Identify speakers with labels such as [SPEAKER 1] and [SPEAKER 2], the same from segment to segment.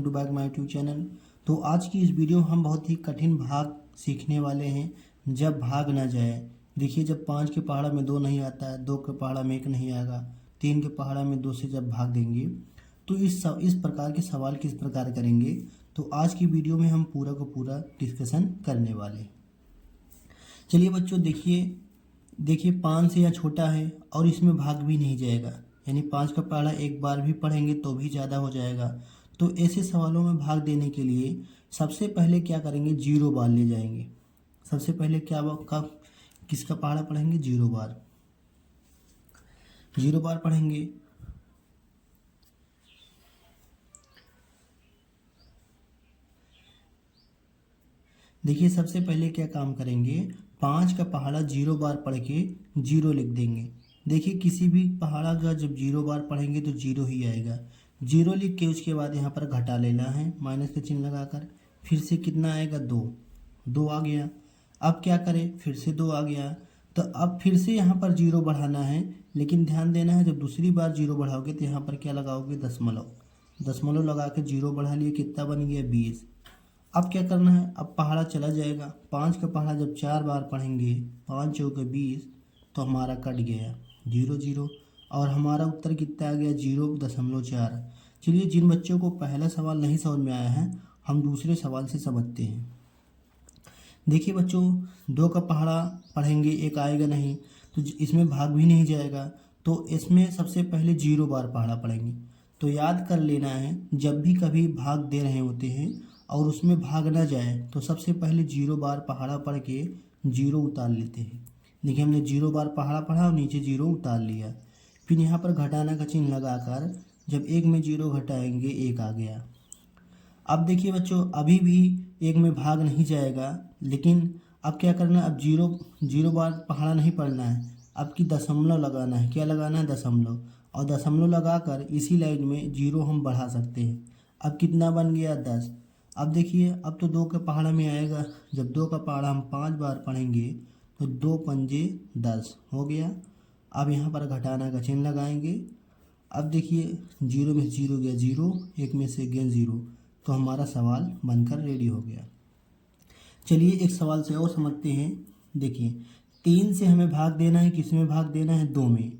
[SPEAKER 1] Welcome to back my YouTube channel. तो आज की इस वीडियो में हम बहुत ही कठिन भाग सीखने वाले हैं। जब भाग ना जाए, देखिए जब 5 के पहाड़ा में 2 नहीं आता है, 2 के पहाड़ा में 1 नहीं आएगा, 3 के पहाड़ा में 2 से जब भाग देंगे तो इस प्रकार के सवाल किस प्रकार करेंगे। तो आज की वीडियो में हम पूरा का पूरा डिस्कशन करने वाले हैं। चलिए बच्चों, देखिए 5 से यह छोटा है और इसमें भाग भी नहीं जाएगा, यानी 5 का पहाड़ा एक बार भी पढ़ेंगे तो भी ज़्यादा हो जाएगा। तो ऐसे सवालों में भाग देने के लिए सबसे पहले क्या करेंगे, 0 बार ले जाएंगे। सबसे पहले किसका पहाड़ा पढ़ेंगे, 0 बार। 0 बार पढ़ेंगे। देखिए सबसे पहले क्या काम करेंगे, 5 का पहाड़ा 0 बार पढ़ के 0 लिख देंगे। देखिए किसी भी पहाड़ा का जब 0 बार पढ़ेंगे तो 0 ही आएगा। 0 लिख के उसके बाद यहाँ पर घटा लेना है, माइनस का चिन्ह लगाकर। फिर से कितना आएगा, 2 आ गया। अब क्या करें, फिर से 2 आ गया। तो अब फिर से यहाँ पर 0 बढ़ाना है, लेकिन ध्यान देना है जब दूसरी बार 0 बढ़ाओगे तो यहाँ पर क्या लगाओगे, दशमलव लगा के 0 बढ़ा लिए। कितना बन गया, 20। अब क्या करना है, अब पहाड़ा चला जाएगा। 5 का पहाड़ा जब 4 बार पढ़ेंगे, 5 चौके 20, तो हमारा कट गया 0 और हमारा उत्तर कितना आ गया, 0.4। चलिए जिन बच्चों को पहला सवाल नहीं समझ में आया है, हम दूसरे सवाल से समझते हैं। देखिए बच्चों, 2 का पहाड़ा पढ़ेंगे, 1 आएगा नहीं, तो इसमें भाग भी नहीं जाएगा। तो इसमें सबसे पहले 0 बार पहाड़ा पढ़ेंगे। तो याद कर लेना है, जब भी कभी भाग दे रहे होते हैं और उसमें भाग ना जाए तो सबसे पहले 0 बार पहाड़ा पढ़ के 0 उतार लेते हैं। देखिए हमने 0 बार पहाड़ा पढ़ा और नीचे 0 उतार लिया। फिर यहाँ पर घटाना का चिन्ह लगाकर जब 1 में 0 घटाएंगे, 1 आ गया। अब देखिए बच्चों, अभी भी 1 में भाग नहीं जाएगा, लेकिन अब क्या करना है, अब 0 बार पहाड़ा नहीं पढ़ना है, अब की दशमलव लगाना है। क्या लगाना है, दशमलव। और दशमलव लगाकर इसी लाइन में 0 हम बढ़ा सकते हैं। अब कितना बन गया, 10। अब देखिए, अब तो 2 के पहाड़ा में आएगा। जब 2 का पहाड़ा हम 5 बार पढ़ेंगे तो 2 पंजे 10 हो गया। अब यहाँ पर घटाना का चिन्ह लगाएंगे। अब देखिए 0 में 0 गया 0, 1 में से गया 0, तो हमारा सवाल बनकर रेडी हो गया। चलिए एक सवाल से और समझते हैं। देखिए 3 से हमें भाग देना है, किस में भाग देना है, 2 में।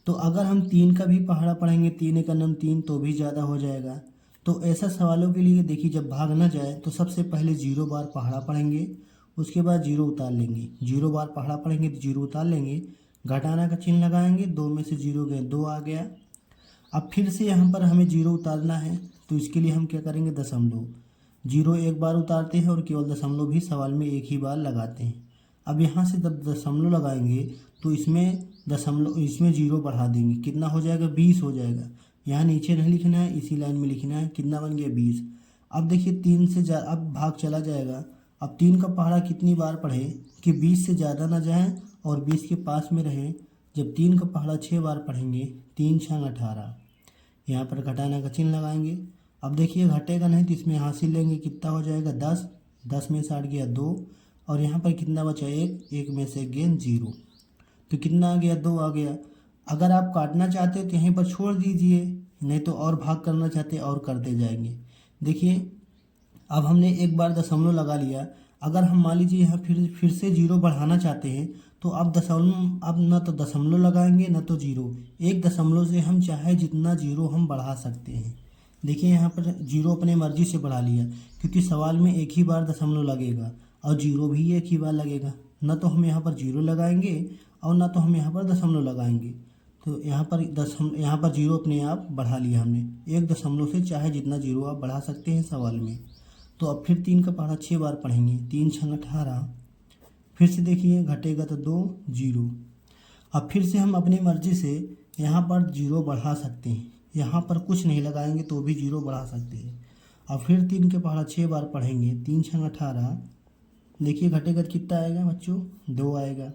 [SPEAKER 1] तो अगर हम 3 का भी पहाड़ा पढ़ेंगे, 3 का नम 3, तो भी ज़्यादा हो जाएगा। तो ऐसा सवालों के लिए देखिए जब भाग ना जाए तो सबसे पहले 0 बार पहाड़ा पढ़ेंगे, उसके बाद 0 उतार लेंगे। 0 बार पहाड़ा पढ़ेंगे तो 0 उतार लेंगे, घटाना का चिन्ह लगाएंगे, 2 में से 0 गए 2 आ गया। अब फिर से यहाँ पर हमें 0 उतारना है, तो इसके लिए हम क्या करेंगे, दशमलव। 0 एक बार उतारते हैं और केवल दशमलव भी सवाल में एक ही बार लगाते हैं। अब यहाँ से जब दशमलव लगाएंगे तो इसमें 0 बढ़ा देंगे, कितना हो जाएगा, 20 हो जाएगा। यहाँ नीचे नहीं लिखना है, इसी लाइन में लिखना है। कितना बन गया, 20। अब देखिए 3 से अब भाग चला जाएगा। अब 3 का पहाड़ा कितनी बार पढ़े कि 20 से ज़्यादा ना जाए और 20 के पास में रहे। जब 3 का पहाड़ा 6 बार पढ़ेंगे, 3 छंग 18। यहाँ पर घटाना का चिन्ह लगाएंगे। अब देखिए घटेगा नहीं तो इसमें हासिल लेंगे, कितना हो जाएगा, 10। 10 में से 8 गया 2, और यहाँ पर कितना बचा, 1 में से गेन 0, तो कितना आ गया, 2 आ गया। अगर आप काटना चाहते हो तो यहीं पर छोड़ दीजिए, नहीं तो और भाग करना चाहते और करते जाएंगे। देखिए अब हमने एक बार दशमलव लगा लिया। अगर हम मान लीजिए यहाँ फिर से 0 बढ़ाना चाहते हैं तो अब न तो दशमलव लगाएंगे न तो 0। एक दशमलव से हम चाहे जितना 0 हम बढ़ा सकते हैं। देखिए यहाँ पर 0 अपने मर्जी से बढ़ा लिया, क्योंकि सवाल में एक ही बार दशमलव लगेगा और 0 भी एक ही बार लगेगा। न तो हम यहाँ पर 0 लगाएंगे और ना तो हम यहाँ पर दशमलव लगाएंगे। तो यहाँ पर 0 अपने आप बढ़ा लिया हमने। एक दशमलव से चाहे जितना 0 आप बढ़ा सकते हैं सवाल में। तो अब फिर 3 का पहाड़ा 6 बार पढ़ेंगे, 3 छंग 18। फिर से देखिए घटेगा तो 2 0। अब फिर से हम अपनी मर्जी से यहाँ पर 0 बढ़ा सकते हैं, यहाँ पर कुछ नहीं लगाएंगे तो भी 0 बढ़ा सकते हैं। अब फिर 3 के पहाड़ा 6 बार पढ़ेंगे, 3 छंग 18। देखिए घटेगा तो कितना आएगा बच्चों, 2 आएगा।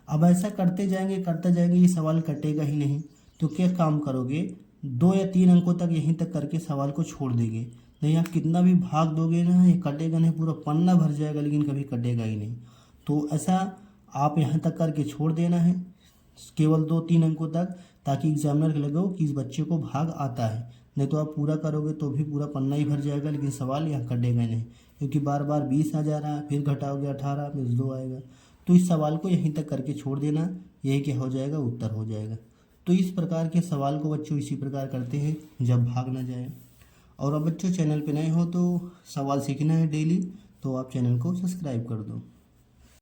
[SPEAKER 1] अब ऐसा करते जाएंगे, ये सवाल कटेगा ही नहीं। तो क्या काम करोगे, 2 या 3 अंकों तक यहीं तक करके सवाल को छोड़ देंगे। नहीं आप कितना भी भाग दोगे ना, ये कटेगा नहीं, पूरा पन्ना भर जाएगा लेकिन कभी कटेगा ही नहीं। तो ऐसा आप यहाँ तक करके छोड़ देना है, केवल 2-3 अंकों तक, ताकि एग्जामिनर को लगे कि इस बच्चे को भाग आता है। नहीं तो आप पूरा करोगे तो भी पूरा पन्ना ही भर जाएगा, लेकिन सवाल यहाँ कटेगा नहीं, क्योंकि बार बार 20 आ जा रहा है, फिर घटाओगे 18 प्लस 2 आएगा। तो इस सवाल को यहीं तक करके छोड़ देना, यही क्या हो जाएगा, उत्तर हो जाएगा। तो इस प्रकार के सवाल को बच्चों इसी प्रकार करते हैं जब भाग ना जाए। और अब बच्चों चैनल पे नए हो तो सवाल सीखना है डेली, तो आप चैनल को सब्सक्राइब कर दो।